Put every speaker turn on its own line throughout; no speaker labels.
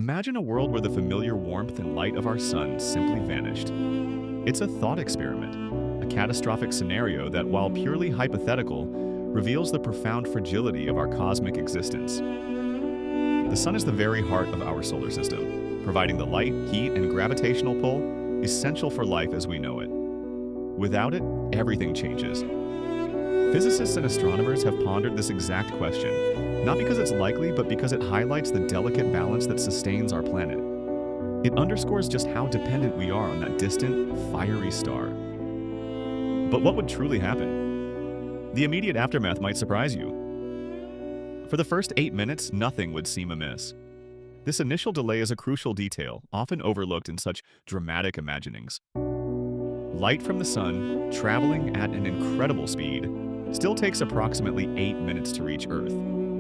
Imagine a world where the familiar warmth and light of our sun simply vanished. It's a thought experiment, a catastrophic scenario that, while purely hypothetical, reveals the profound fragility of our cosmic existence. The sun is the very heart of our solar system, providing the light, heat, and gravitational pull essential for life as we know it. Without it, everything changes. Physicists and astronomers have pondered this exact question, not because it's likely, but because it highlights the delicate balance that sustains our planet. It underscores just how dependent we are on that distant, fiery star. But what would truly happen? The immediate aftermath might surprise you. For the first 8 minutes, nothing would seem amiss. This initial delay is a crucial detail, often overlooked in such dramatic imaginings. Light from the sun, traveling at an incredible speed, still takes approximately 8 minutes to reach Earth.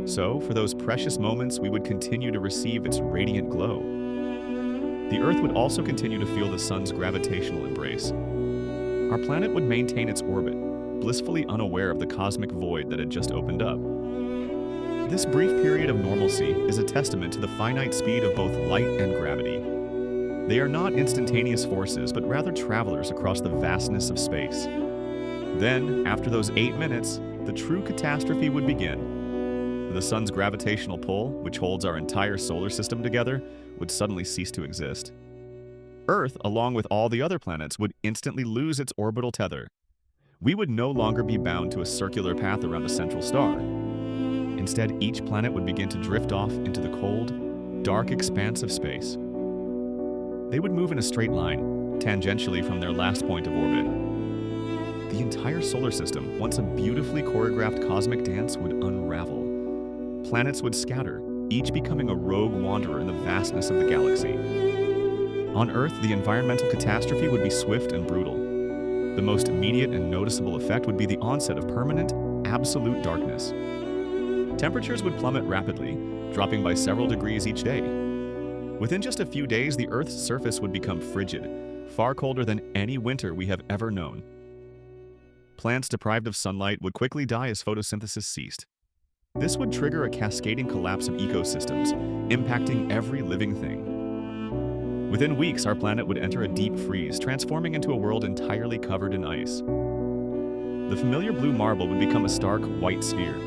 So, for those precious moments, we would continue to receive its radiant glow. The Earth would also continue to feel the sun's gravitational embrace. Our planet would maintain its orbit, blissfully unaware of the cosmic void that had just opened up. This brief period of normalcy is a testament to the finite speed of both light and gravity. They are not instantaneous forces, but rather travelers across the vastness of space. Then, after those 8 minutes, the true catastrophe would begin. The sun's gravitational pull, which holds our entire solar system together, would suddenly cease to exist. Earth, along with all the other planets, would instantly lose its orbital tether. We would no longer be bound to a circular path around a central star. Instead, each planet would begin to drift off into the cold, dark expanse of space. They would move in a straight line, tangentially from their last point of orbit. The entire solar system, once a beautifully choreographed cosmic dance, would unravel. Planets would scatter, each becoming a rogue wanderer in the vastness of the galaxy. On Earth, the environmental catastrophe would be swift and brutal. The most immediate and noticeable effect would be the onset of permanent, absolute darkness. Temperatures would plummet rapidly, dropping by several degrees each day. Within just a few days, the Earth's surface would become frigid, far colder than any winter we have ever known. Plants deprived of sunlight would quickly die as photosynthesis ceased. This would trigger a cascading collapse of ecosystems, impacting every living thing. Within weeks, our planet would enter a deep freeze, transforming into a world entirely covered in ice. The familiar blue marble would become a stark white sphere.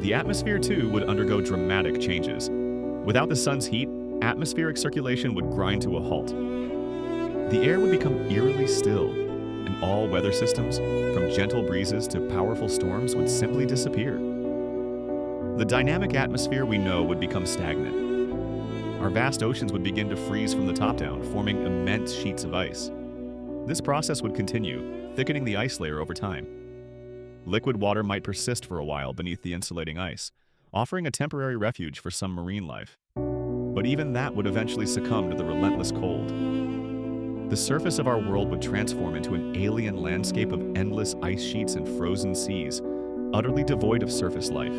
The atmosphere, too, would undergo dramatic changes. Without the sun's heat, atmospheric circulation would grind to a halt. The air would become eerily still, and all weather systems, from gentle breezes to powerful storms, would simply disappear. The dynamic atmosphere we know would become stagnant. Our vast oceans would begin to freeze from the top down, forming immense sheets of ice. This process would continue, thickening the ice layer over time. Liquid water might persist for a while beneath the insulating ice, offering a temporary refuge for some marine life. But even that would eventually succumb to the relentless cold. The surface of our world would transform into an alien landscape of endless ice sheets and frozen seas, utterly devoid of surface life.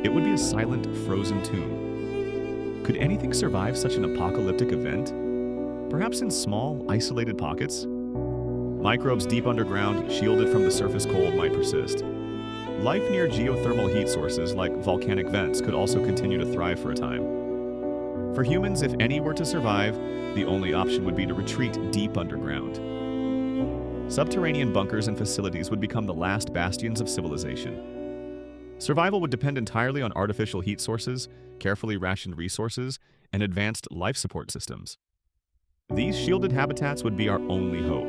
It would be a silent, frozen tomb. Could anything survive such an apocalyptic event? Perhaps in small, isolated pockets? Microbes deep underground, shielded from the surface cold, might persist. Life near geothermal heat sources like volcanic vents could also continue to thrive for a time. For humans, if any were to survive, the only option would be to retreat deep underground. Subterranean bunkers and facilities would become the last bastions of civilization. Survival would depend entirely on artificial heat sources, carefully rationed resources, and advanced life support systems. These shielded habitats would be our only hope.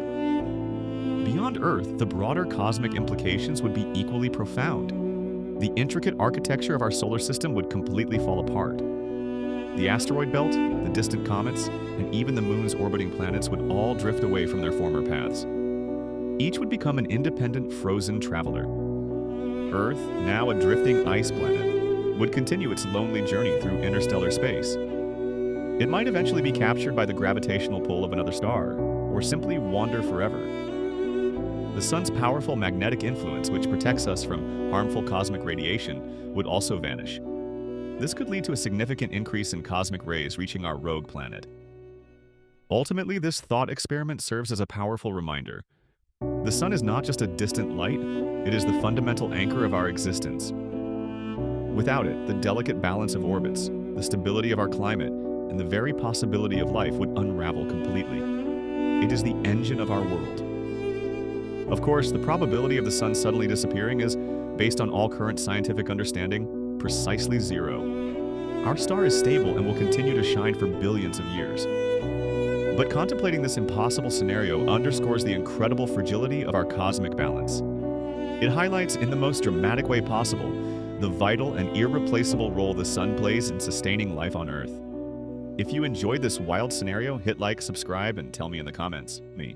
Beyond Earth, the broader cosmic implications would be equally profound. The intricate architecture of our solar system would completely fall apart. The asteroid belt, the distant comets, and even the moon's orbiting planets would all drift away from their former paths. Each would become an independent, frozen traveler. Earth, now a drifting ice planet, would continue its lonely journey through interstellar space. It might eventually be captured by the gravitational pull of another star, or simply wander forever. The sun's powerful magnetic influence, which protects us from harmful cosmic radiation, would also vanish. This could lead to a significant increase in cosmic rays reaching our rogue planet. Ultimately, this thought experiment serves as a powerful reminder. The sun is not just a distant light, it is the fundamental anchor of our existence. Without it, the delicate balance of orbits, the stability of our climate, and the very possibility of life would unravel completely. It is the engine of our world. Of course, the probability of the sun suddenly disappearing is, based on all current scientific understanding, precisely zero. Our star is stable and will continue to shine for billions of years. But contemplating this impossible scenario underscores the incredible fragility of our cosmic balance. It highlights, in the most dramatic way possible, the vital and irreplaceable role the sun plays in sustaining life on Earth. If you enjoyed this wild scenario, hit like, subscribe, and tell me in the comments. Me.